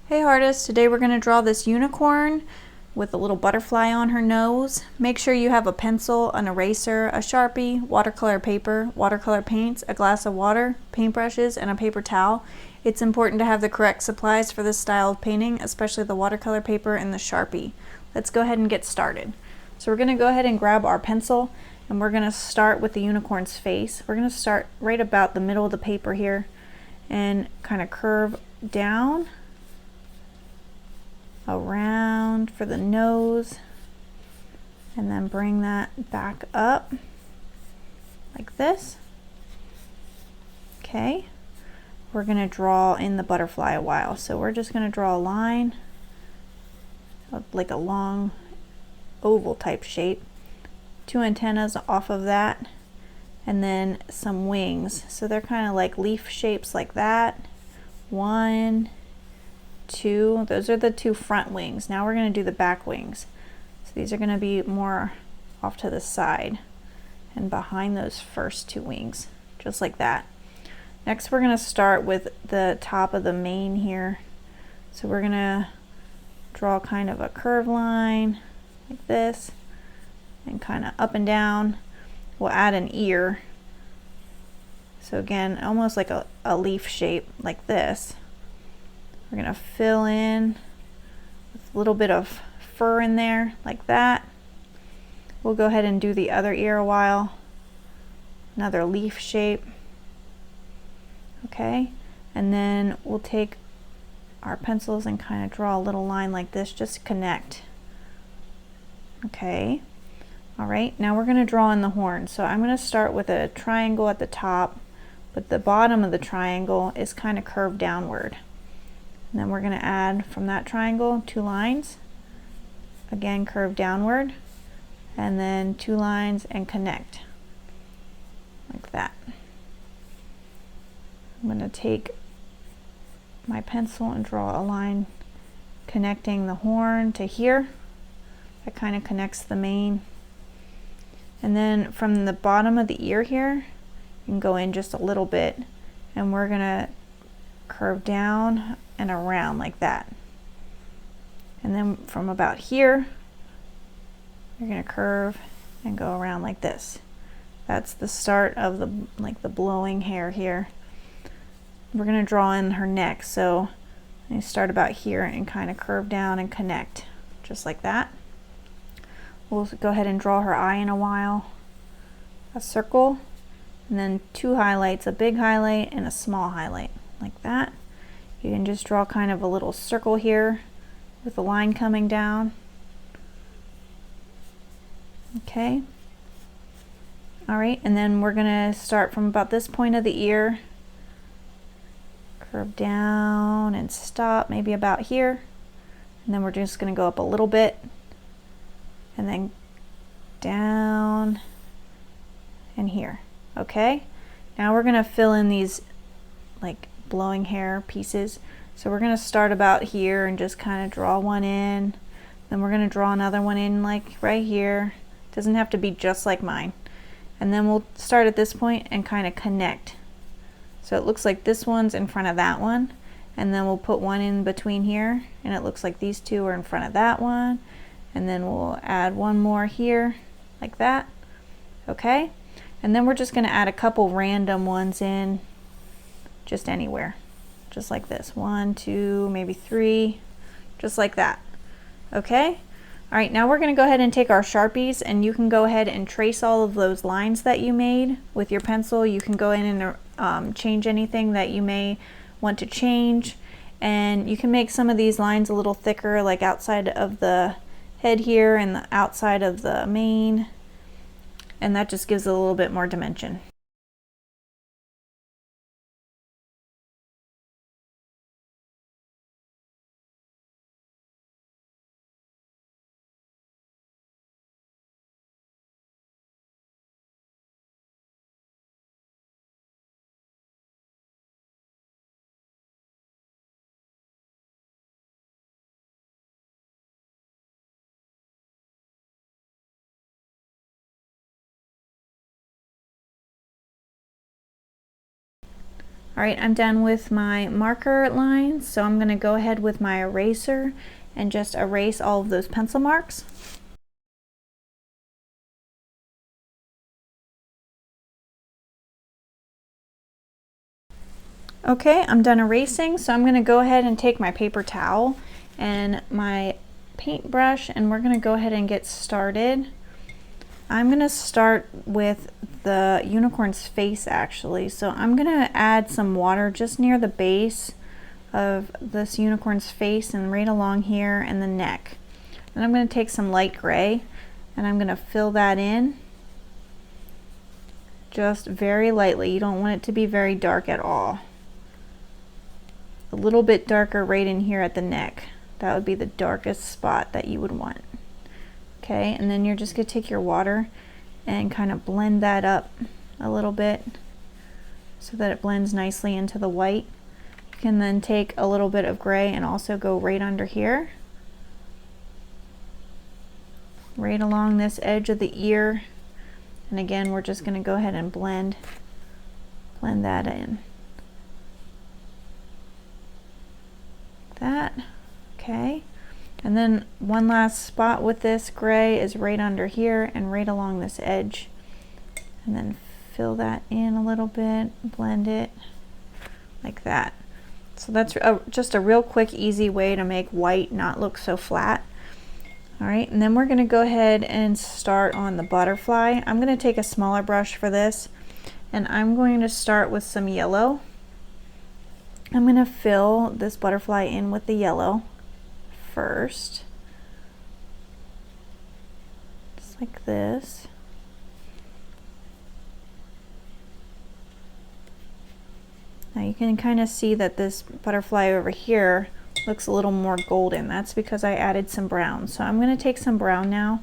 Hey artists, today we're going to draw this unicorn with a little butterfly on her nose. Make sure you have a pencil, an eraser, a Sharpie, watercolor paper, watercolor paints, a glass of water, paintbrushes, and a paper towel. It's important to have the correct supplies for this style of painting, especially the watercolor paper and the Sharpie. Let's go ahead and get started. So we're going to go ahead and grab our pencil and we're going to start with the unicorn's face. We're going to start right about the middle of the paper here and kind of curve down around for the nose and then bring that back up like this. Okay, we're going to draw in the butterfly a while, so we're just going to draw a line like a long oval type shape, two antennas off of that, and then some wings, so they're kind of like leaf shapes like that. One, two, those are the two front wings. Now we're going to do the back wings. So these are going to be more off to the side and behind those first two wings, just like that. Next we're going to start with the top of the mane here. So we're going to draw kind of a curved line like this and kind of up and down. We'll add an ear. So again, almost like a leaf shape like this. We're going to fill in with a little bit of fur in there like that. We'll go ahead and do the other ear a while. Another leaf shape. Okay, and then we'll take our pencils and kind of draw a little line like this, just to connect. Okay, all right, now we're going to draw in the horn. So I'm going to start with a triangle at the top, but the bottom of the triangle is kind of curved downward. And then we're going to add from that triangle two lines, again curved downward, and then two lines and connect like that. I'm going to take my pencil and draw a line connecting the horn to here. That kind of connects the mane. And then from the bottom of the ear here, you can go in just a little bit, and we're going to curve down and around like that. And then from about here, you're going to curve and go around like this. That's the start of the blowing hair here. We're going to draw in her neck, so you start about here and kind of curve down and connect just like that. We'll go ahead and draw her eye in a while. A circle, and then two highlights, a big highlight and a small highlight like that. You can just draw kind of a little circle here with a line coming down. Okay. All right, and then we're going to start from about this point of the ear, curve down and stop maybe about here, and then we're just going to go up a little bit and then down and here. Okay, now we're going to fill in these like blowing hair pieces. So we're going to start about here and just kind of draw one in, then we're going to draw another one in like right here. Doesn't have to be just like mine. And then we'll start at this point and kind of connect. So it looks like this one's in front of that one, and then we'll put one in between here, and it looks like these two are in front of that one, and then we'll add one more here like that. Okay, and then we're just going to add a couple random ones in just anywhere, just like this. One, two, maybe three, just like that. Okay. All right, now we're going to go ahead and take our Sharpies, and you can go ahead and trace all of those lines that you made with your pencil. You can go in and change anything that you may want to change, and you can make some of these lines a little thicker, like outside of the head here and the outside of the mane, and that just gives it a little bit more dimension. All right, I'm done with my marker lines, so I'm going to go ahead with my eraser and just erase all of those pencil marks. Okay, I'm done erasing, so I'm going to go ahead and take my paper towel and my paintbrush, and we're going to go ahead and get started. I'm going to start with the unicorn's face actually, so I'm going to add some water just near the base of this unicorn's face and right along here and the neck. Then I'm going to take some light gray and I'm going to fill that in just very lightly. You don't want it to be very dark at all. A little bit darker right in here at the neck. That would be the darkest spot that you would want. Okay, and then you're just going to take your water and kind of blend that up a little bit so that it blends nicely into the white. You can then take a little bit of gray and also go right under here, right along this edge of the ear, and again we're just going to go ahead and blend that in. That, okay. And then one last spot with this gray is right under here and right along this edge. And then fill that in a little bit, blend it like that. So that's just a real quick, easy way to make white not look so flat. All right, and then we're going to go ahead and start on the butterfly. I'm going to take a smaller brush for this, and I'm going to start with some yellow. I'm going to fill this butterfly in with the yellow first, just like this. Now you can kind of see that this butterfly over here looks a little more golden. That's because I added some brown. So I'm going to take some brown now,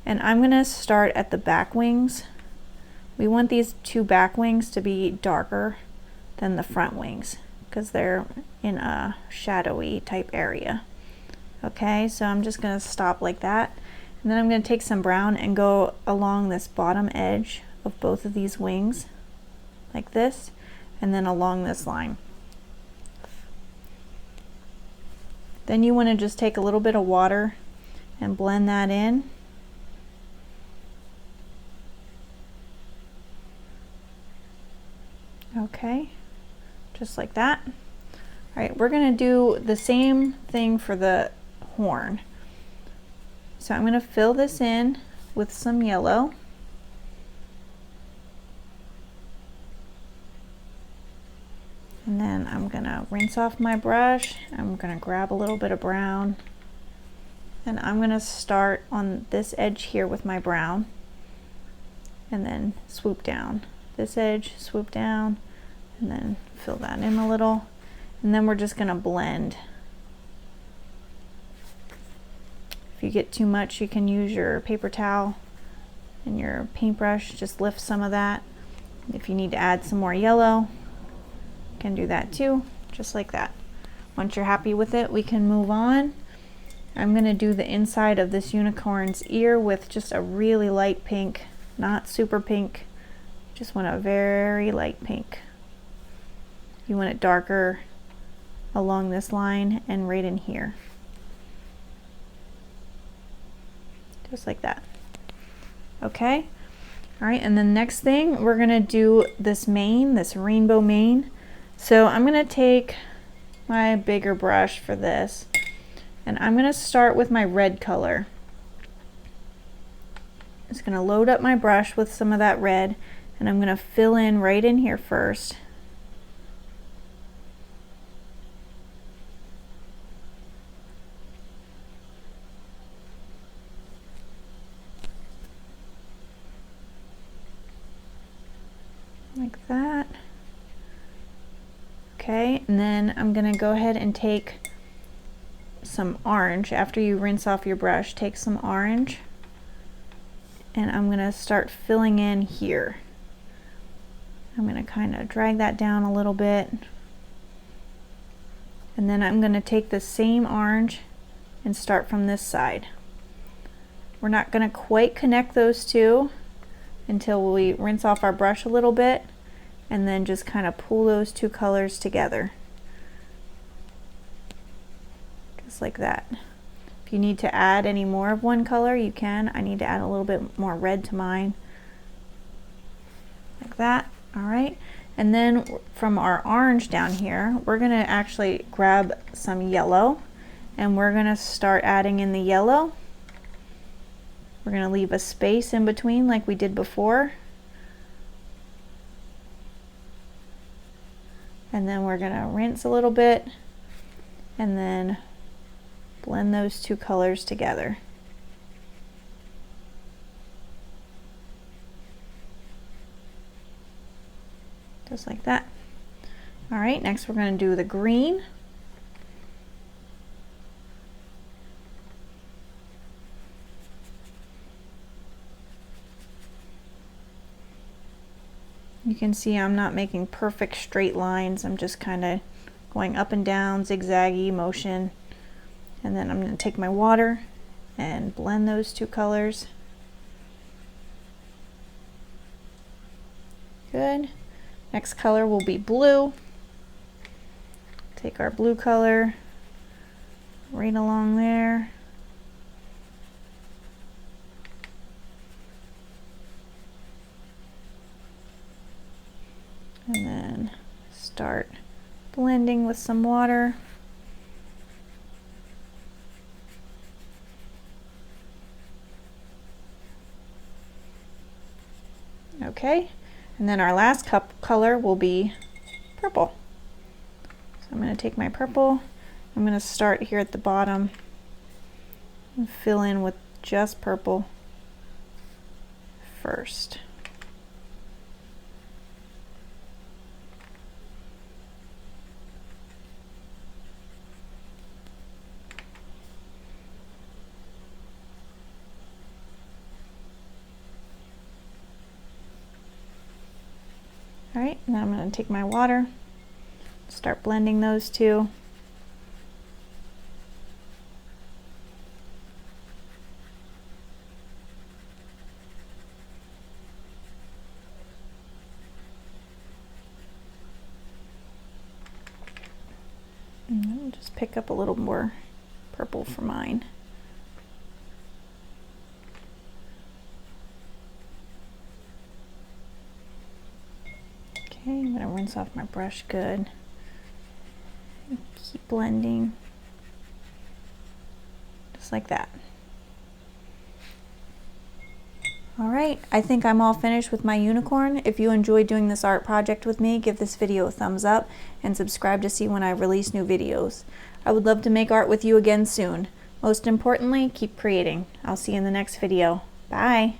and I'm going to start at the back wings. We want these two back wings to be darker than the front wings because they're in a shadowy type area. Okay, so I'm just going to stop like that, and then I'm going to take some brown and go along this bottom edge of both of these wings like this, and then along this line. Then you want to just take a little bit of water and blend that in. Okay, just like that. All right, we're going to do the same thing for the horn. So I'm going to fill this in with some yellow. And then I'm going to rinse off my brush. I'm going to grab a little bit of brown. And I'm going to start on this edge here with my brown. And then swoop down. This edge, swoop down. And then fill that in a little. And then we're just going to blend. If you get too much, you can use your paper towel and your paintbrush. Just lift some of that. If you need to add some more yellow, you can do that too, just like that. Once you're happy with it, we can move on. I'm going to do the inside of this unicorn's ear with just a really light pink, not super pink. Just want a very light pink. You want it darker along this line and right in here. Just like that. Okay. All right, and the next thing we're going to do this mane, this rainbow mane. So I'm going to take my bigger brush for this, and I'm going to start with my red color. Just going to load up my brush with some of that red, and I'm going to fill in right in here first. Like that. Okay, and then I'm going to go ahead and take some orange. After you rinse off your brush, take some orange, and I'm going to start filling in here. I'm going to kind of drag that down a little bit, and then I'm going to take the same orange and start from this side. We're not going to quite connect those two until we rinse off our brush a little bit, and then just kind of pull those two colors together. Just like that. If you need to add any more of one color, you can. I need to add a little bit more red to mine. Like that. All right. And then from our orange down here, we're gonna actually grab some yellow and we're gonna start adding in the yellow. We're gonna leave a space in between like we did before. And then we're gonna rinse a little bit and then blend those two colors together. Just like that. All right, next we're going to do the green. You can see I'm not making perfect straight lines. I'm just kind of going up and down, zigzaggy motion. And then I'm going to take my water and blend those two colors. Good. Next color will be blue. Take our blue color right along there. And then start blending with some water. Okay, and then our last color will be purple. So I'm going to take my purple, I'm going to start here at the bottom and fill in with just purple first. All right, now I'm going to take my water, start blending those two. And then just pick up a little more purple for mine. Okay, I'm going to rinse off my brush good. Keep blending. Just like that. All right, I think I'm all finished with my unicorn. If you enjoyed doing this art project with me, give this video a thumbs up and subscribe to see when I release new videos. I would love to make art with you again soon. Most importantly, keep creating. I'll see you in the next video. Bye.